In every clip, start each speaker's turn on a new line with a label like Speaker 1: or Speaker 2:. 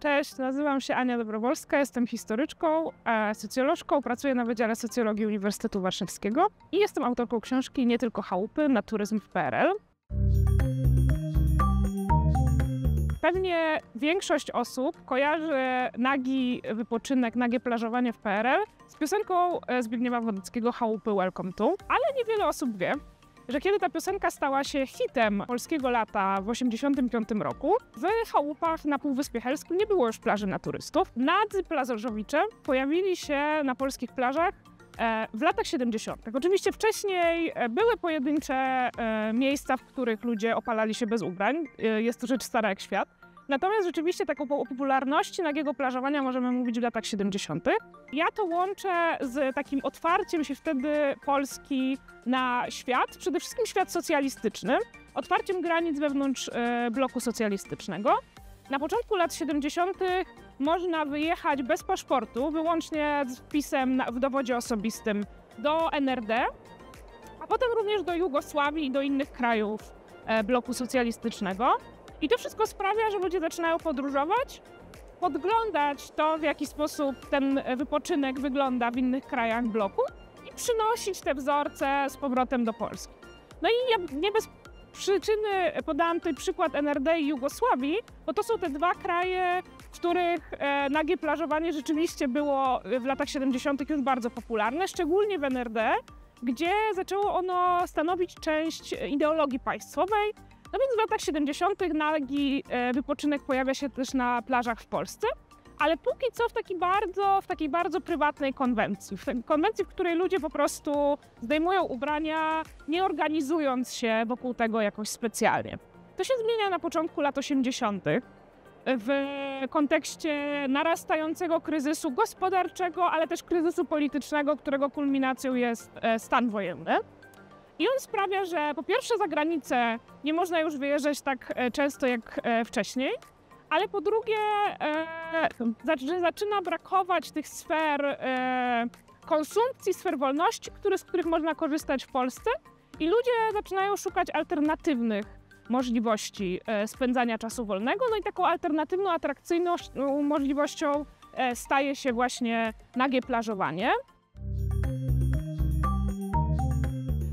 Speaker 1: Cześć, nazywam się Ania Dobrowolska, jestem historyczką, socjolożką, pracuję na Wydziale Socjologii Uniwersytetu Warszawskiego i jestem autorką książki Nie tylko chałupy, naturyzm w PRL. Pewnie większość osób kojarzy nagi wypoczynek, nagie plażowanie w PRL z piosenką Zbigniewa Wodeckiego Chałupy Welcome to, ale niewiele osób wie, że kiedy ta piosenka stała się hitem polskiego lata w 1985 roku, w chałupach na Półwyspie Helskim nie było już plaży na turystów. Nadzy plażowicze pojawili się na polskich plażach w latach 70. Oczywiście wcześniej były pojedyncze miejsca, w których ludzie opalali się bez ubrań. Jest to rzecz stara jak świat. Natomiast rzeczywiście taką o popularności nagiego plażowania możemy mówić w latach 70. Ja to łączę z takim otwarciem się wtedy Polski na świat, przede wszystkim świat socjalistyczny, otwarciem granic wewnątrz bloku socjalistycznego. Na początku lat 70. można wyjechać bez paszportu, wyłącznie z wpisem w dowodzie osobistym do NRD, a potem również do Jugosławii i do innych krajów bloku socjalistycznego. I to wszystko sprawia, że ludzie zaczynają podróżować, podglądać to, w jaki sposób ten wypoczynek wygląda w innych krajach bloku i przynosić te wzorce z powrotem do Polski. No i ja nie bez przyczyny podałam tutaj przykład NRD i Jugosławii, bo to są te dwa kraje, w których nagie plażowanie rzeczywiście było w latach 70. już bardzo popularne, szczególnie w NRD, gdzie zaczęło ono stanowić część ideologii państwowej. No więc w latach 70. nagi wypoczynek pojawia się też na plażach w Polsce, ale póki co w takiej bardzo prywatnej konwencji. W której ludzie po prostu zdejmują ubrania, nie organizując się wokół tego jakoś specjalnie. To się zmienia na początku lat 80. w kontekście narastającego kryzysu gospodarczego, ale też kryzysu politycznego, którego kulminacją jest stan wojenny. I on sprawia, że po pierwsze za granicę nie można już wyjeżdżać tak często jak wcześniej, ale po drugie że zaczyna brakować tych sfer konsumpcji, sfer wolności, z których można korzystać w Polsce i ludzie zaczynają szukać alternatywnych możliwości spędzania czasu wolnego. No i taką alternatywną, atrakcyjną możliwością staje się właśnie nagie plażowanie.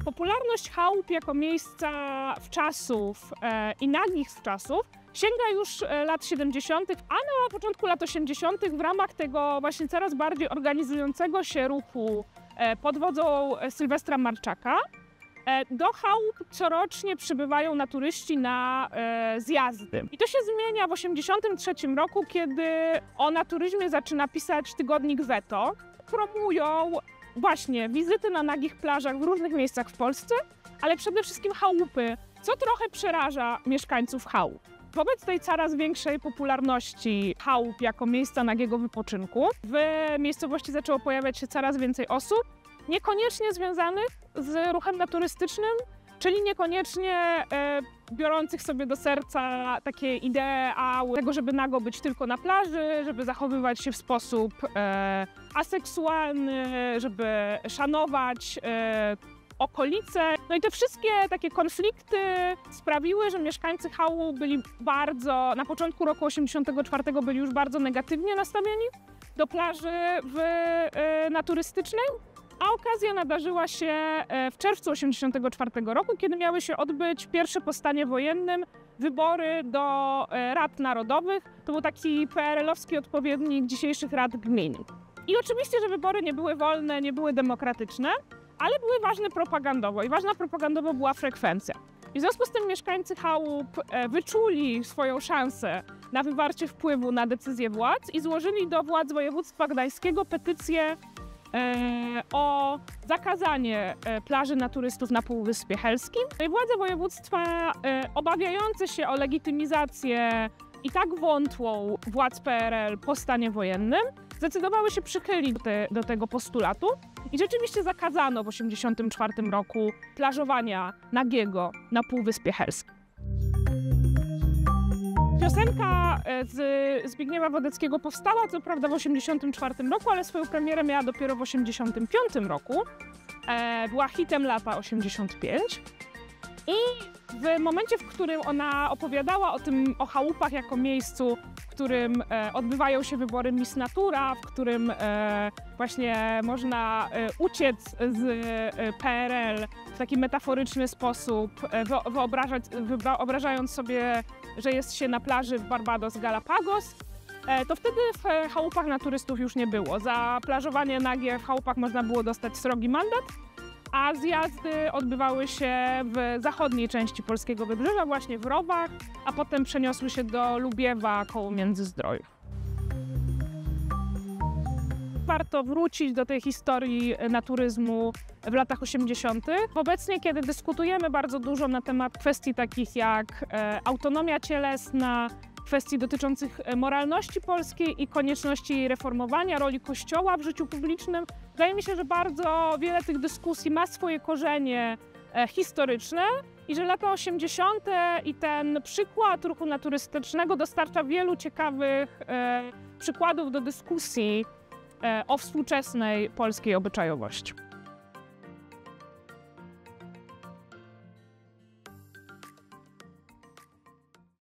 Speaker 1: Popularność chałup jako miejsca wczasów i nagich wczasów sięga już lat 70., a na początku lat 80. w ramach tego właśnie coraz bardziej organizującego się ruchu pod wodzą Sylwestra Marczaka do chałup corocznie przybywają naturyści na zjazdy. I to się zmienia w 1983 roku, kiedy o naturyzmie zaczyna pisać tygodnik Veto. Promują właśnie wizyty na nagich plażach w różnych miejscach w Polsce, ale przede wszystkim chałupy, co trochę przeraża mieszkańców chałup. Wobec tej coraz większej popularności chałup jako miejsca nagiego wypoczynku w miejscowości zaczęło pojawiać się coraz więcej osób, niekoniecznie związanych z ruchem naturystycznym, czyli niekoniecznie biorących sobie do serca takie ideały tego, żeby nago być tylko na plaży, żeby zachowywać się w sposób aseksualny, żeby szanować okolice. No i te wszystkie takie konflikty sprawiły, że mieszkańcy chałup byli na początku roku 84 byli już bardzo negatywnie nastawieni do plaży naturystycznej. A okazja nadarzyła się w czerwcu 1984 roku, kiedy miały się odbyć pierwsze po stanie wojennym wybory do rad narodowych. To był taki PRL-owski odpowiednik dzisiejszych rad gmin. I oczywiście, że wybory nie były wolne, nie były demokratyczne, ale były ważne propagandowo i ważna propagandowo była frekwencja. I w związku z tym mieszkańcy chałup wyczuli swoją szansę na wywarcie wpływu na decyzje władz i złożyli do władz województwa gdańskiego petycję o zakazanie plaży na turystów na Półwyspie Helskim. I władze województwa, obawiające się o legitymizację i tak wątłą władz PRL po stanie wojennym, zdecydowały się przychylić do tego postulatu i rzeczywiście zakazano w 1984 roku plażowania nagiego na Półwyspie Helskim. Piosenka z Zbigniewa Wodeckiego powstała co prawda w 1984 roku, ale swoją premierę miała dopiero w 1985 roku. Była hitem lata 85. I w momencie, w którym ona opowiadała o chałupach jako miejscu, w którym odbywają się wybory Miss Natura, w którym właśnie można uciec z PRL w taki metaforyczny sposób, wyobrażając sobie, że jest się na plaży w Barbados, Galapagos, to wtedy w chałupach naturystów już nie było. Za plażowanie nagie w chałupach można było dostać srogi mandat, a zjazdy odbywały się w zachodniej części polskiego wybrzeża, właśnie w Rowach, a potem przeniosły się do Lubiewa koło Międzyzdrojów. Warto wrócić do tej historii naturyzmu w latach 80. Obecnie, kiedy dyskutujemy bardzo dużo na temat kwestii takich jak autonomia cielesna, kwestii dotyczących moralności polskiej i konieczności jej reformowania, roli Kościoła w życiu publicznym, wydaje mi się, że bardzo wiele tych dyskusji ma swoje korzenie historyczne i że lata 80. i ten przykład ruchu naturystycznego dostarcza wielu ciekawych przykładów do dyskusji o współczesnej polskiej obyczajowości.